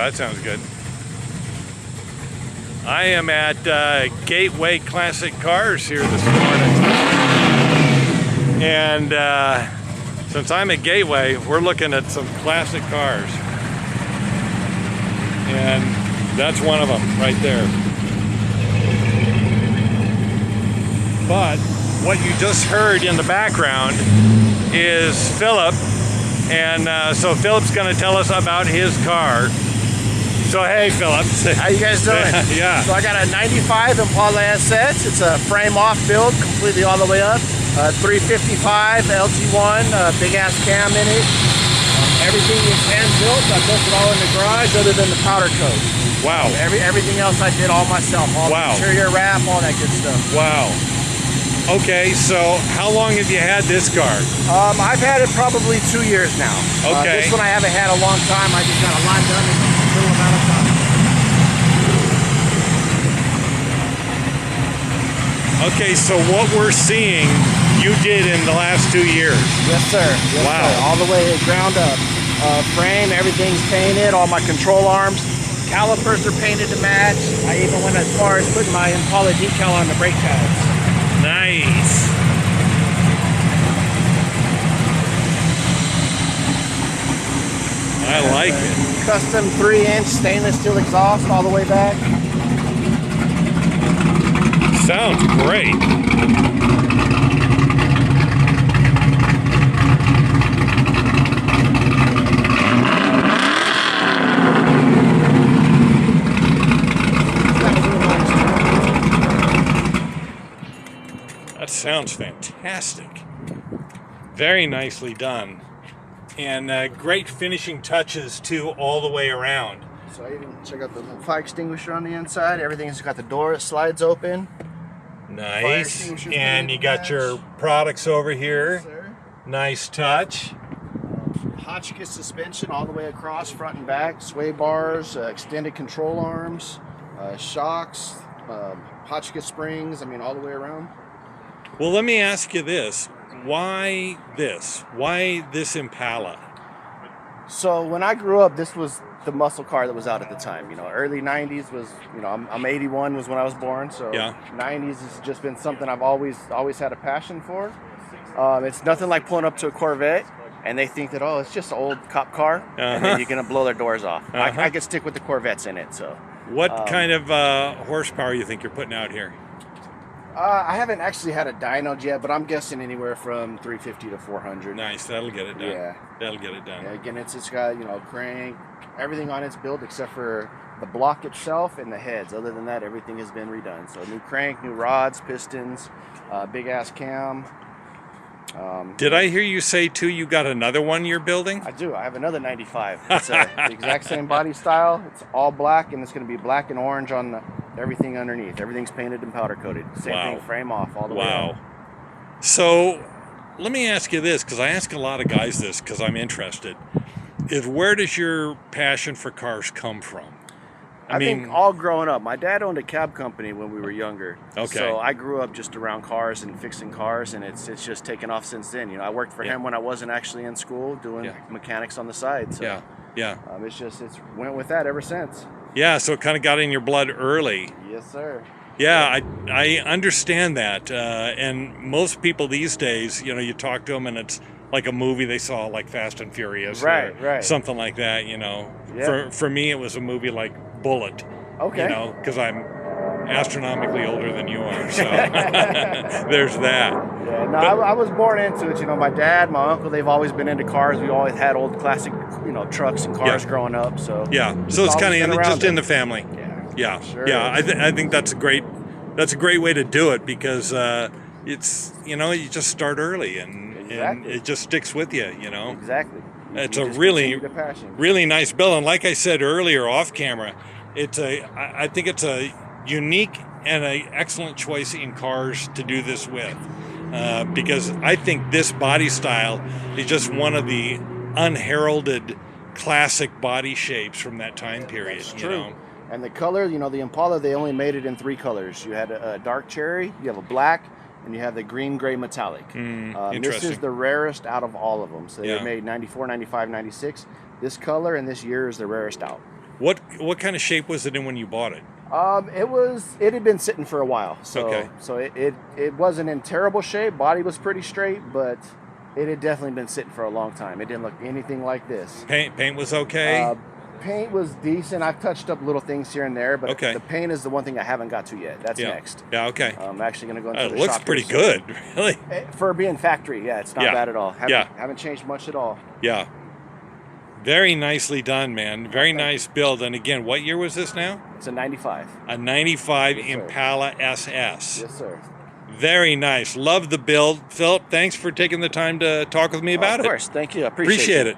that sounds good. I am at Gateway Classic Cars here this morning. And since I'm at Gateway, we're looking at some classic cars. And that's one of them right there. But what you just heard in the background is Phillip. And so Phillip's going to tell us about his car. So hey, Phillip. How you guys doing? Yeah. So I got a 95 Impala SS. It's a frame-off build, completely all the way up. 355 LT1, big ass cam in it. Everything is hand built. I built it all in the garage, other than the powder coat. Wow. Everything else I did all myself. All the interior wrap, all that good stuff. Wow. Okay, so how long have you had this car? I've had it probably 2 years now. Okay. This one I haven't had a long time. I just got a lot done in a little amount of time. Okay, so what we're seeing, you did in the last 2 years. Yes, sir. Yes, wow. Sir. All the way ground up. Frame, everything's painted. All my control arms, calipers are painted to match. I even went as far as putting my Impala decal on the brake pads. Nice. I like it. Custom 3-inch stainless steel exhaust all the way back. Sounds great. That sounds fantastic. Very nicely done. And great finishing touches too all the way around. So I even check out the fire extinguisher on the inside. Everything's got the door, it slides open. Nice. And you got your products over here. Yes, sir. Nice touch. Hotchkiss suspension all the way across, front and back. Sway bars, extended control arms, shocks, Hotchkiss springs. I mean, all the way around. Well, let me ask you this. Why this? Why this Impala? So when I grew up, this was the muscle car that was out at the time. You know, early 90s was, you know, I'm 81 was when I was born. So yeah. 90s has just been something I've always had a passion for. It's nothing like pulling up to a Corvette and they think that, oh, it's just an old cop car and then you're going to blow their doors off. I could stick with the Corvettes in it. So what kind of horsepower you think you're putting out here? I haven't actually had a dyno yet, but I'm guessing anywhere from 350 to 400. Nice, that'll get it done. Yeah, that'll get it done. Yeah, again, it's got, you know, crank, everything on its build except for the block itself and the heads. Other than that, everything has been redone. So new crank, new rods, pistons, big ass cam. Did I hear you say too you got another one you're building? I do. I have another 95. It's the exact same body style. It's all black, and it's going to be black and orange on everything underneath. Everything's painted and powder coated. Same thing, frame off all the way up. So let me ask you this, because I ask a lot of guys this because I'm interested. Where does your passion for cars come from? I think all growing up. My dad owned a cab company when we were younger. Okay. So I grew up just around cars and fixing cars, and it's just taken off since then. You know, I worked for him when I wasn't actually in school doing mechanics on the side. So it's went with that ever since. Yeah, so it kind of got in your blood early. Yes, sir. Yeah, I understand that. And most people these days, you know, you talk to them and it's like a movie they saw, like Fast and Furious, or something like that. You know, for me it was a movie like Bullet. Okay. You know, because I'm astronomically older than you are, so there's that. Yeah, no, I was born into it. You know, my dad, my uncle, they've always been into cars. We always had old classic, you know, trucks and cars growing up. So so it's kind of just in the family. Yeah, sure. I think that's a great way to do it, because it's, you know, you just start early and it just sticks with you, you know. Exactly. It's a really nice build, and like I said earlier off camera, I think it's a unique and an excellent choice in cars to do this with, because I think this body style is just one of the unheralded classic body shapes from that time period. That's true. You know? And the color, you know, the Impala, they only made it in 3 colors. You had a dark cherry, you have a black, and you have the green gray metallic. This is the rarest out of all of them. So they made 94, 95, 96. This color and this year is the rarest out. What kind of shape was it in when you bought it? It had been sitting for a while, so Okay. so it wasn't in terrible shape. Body was pretty straight, but it had definitely been sitting for a long time. It didn't look anything like this. Paint was okay. Paint was decent. I've touched up little things here and there, but Okay. the paint is the one thing I haven't got to yet. That's next. Yeah. Okay. I'm actually going to go into It the looks shop pretty here soon. good, really. For being factory. Yeah, it's not Yeah. bad at all. Yeah. Haven't changed much at all. Yeah. Very nicely done, man. Very nice build. And again, what year was this now? It's a 95. A 95 Yes, sir. Impala SS. Yes, sir. Very nice. Love the build. Philip, thanks for taking the time to talk with me about it. Of course. Thank you. I appreciate Appreciate it. it.